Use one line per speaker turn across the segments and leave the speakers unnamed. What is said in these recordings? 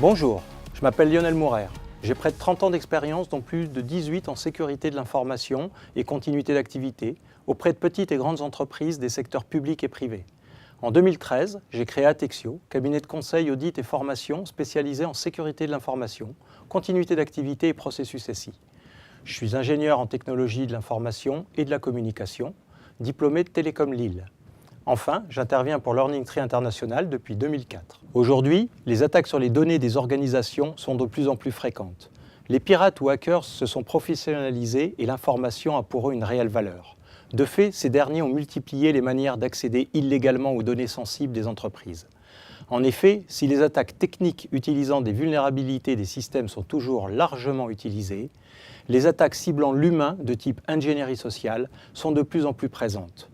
Bonjour, je m'appelle Lionel Mourer. J'ai près de 30 ans d'expérience, dont plus de 18 en sécurité de l'information et continuité d'activité, auprès de petites et grandes entreprises des secteurs publics et privés. En 2013, j'ai créé Atexio, cabinet de conseil, audit et formation spécialisé en sécurité de l'information, continuité d'activité et processus SI. Je suis ingénieur en technologie de l'information et de la communication, diplômé de Télécom Lille. Enfin, j'interviens pour LearningTree International depuis 2004. Aujourd'hui, les attaques sur les données des organisations sont de plus en plus fréquentes. Les pirates ou hackers se sont professionnalisés et l'information a pour eux une réelle valeur. De fait, ces derniers ont multiplié les manières d'accéder illégalement aux données sensibles des entreprises. En effet, si les attaques techniques utilisant des vulnérabilités des systèmes sont toujours largement utilisées, les attaques ciblant l'humain de type ingénierie sociale sont de plus en plus présentes.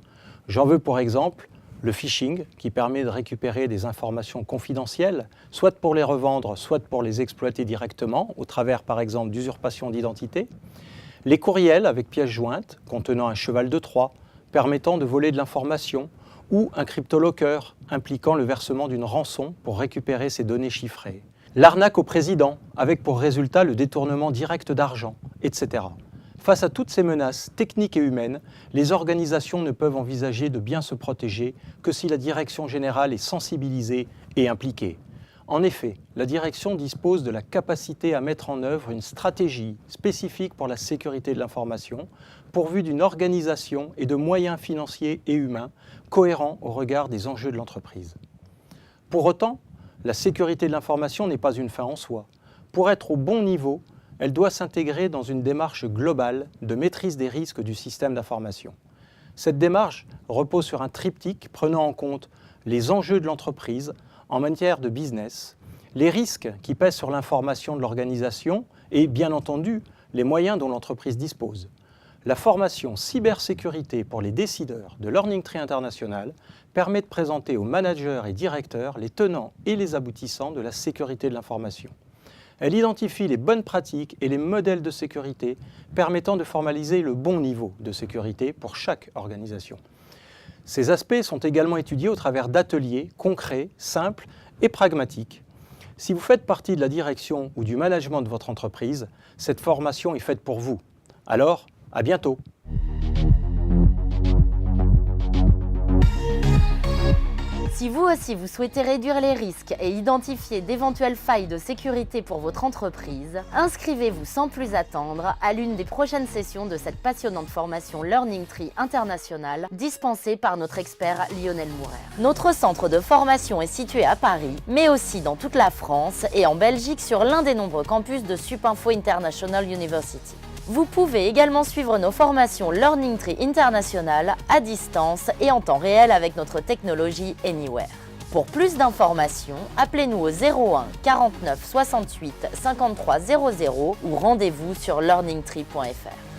J'en veux pour exemple le phishing, qui permet de récupérer des informations confidentielles, soit pour les revendre, soit pour les exploiter directement, au travers par exemple d'usurpation d'identité. Les courriels avec pièces jointes, contenant un cheval de Troie, permettant de voler de l'information, ou un cryptolocker, impliquant le versement d'une rançon pour récupérer ces données chiffrées. L'arnaque au président, avec pour résultat le détournement direct d'argent, etc. Face à toutes ces menaces techniques et humaines, les organisations ne peuvent envisager de bien se protéger que si la direction générale est sensibilisée et impliquée. En effet, la direction dispose de la capacité à mettre en œuvre une stratégie spécifique pour la sécurité de l'information, pourvue d'une organisation et de moyens financiers et humains cohérents au regard des enjeux de l'entreprise. Pour autant, la sécurité de l'information n'est pas une fin en soi. Pour être au bon niveau, elle doit s'intégrer dans une démarche globale de maîtrise des risques du système d'information. Cette démarche repose sur un triptyque prenant en compte les enjeux de l'entreprise en matière de business, les risques qui pèsent sur l'information de l'organisation et, bien entendu, les moyens dont l'entreprise dispose. La formation cybersécurité pour les décideurs de LearningTree International permet de présenter aux managers et directeurs les tenants et les aboutissants de la sécurité de l'information. Elle identifie les bonnes pratiques et les modèles de sécurité permettant de formaliser le bon niveau de sécurité pour chaque organisation. Ces aspects sont également étudiés au travers d'ateliers concrets, simples et pragmatiques. Si vous faites partie de la direction ou du management de votre entreprise, cette formation est faite pour vous. Alors, à bientôt!
Si vous aussi vous souhaitez réduire les risques et identifier d'éventuelles failles de sécurité pour votre entreprise, inscrivez-vous sans plus attendre à l'une des prochaines sessions de cette passionnante formation LearningTree International dispensée par notre expert Lionel Mourer. Notre centre de formation est situé à Paris, mais aussi dans toute la France et en Belgique sur l'un des nombreux campus de Supinfo International University. Vous pouvez également suivre nos formations LearningTree International à distance et en temps réel avec notre technologie Anywhere. Pour plus d'informations, appelez-nous au 01 49 68 53 00 ou rendez-vous sur learningtree.fr.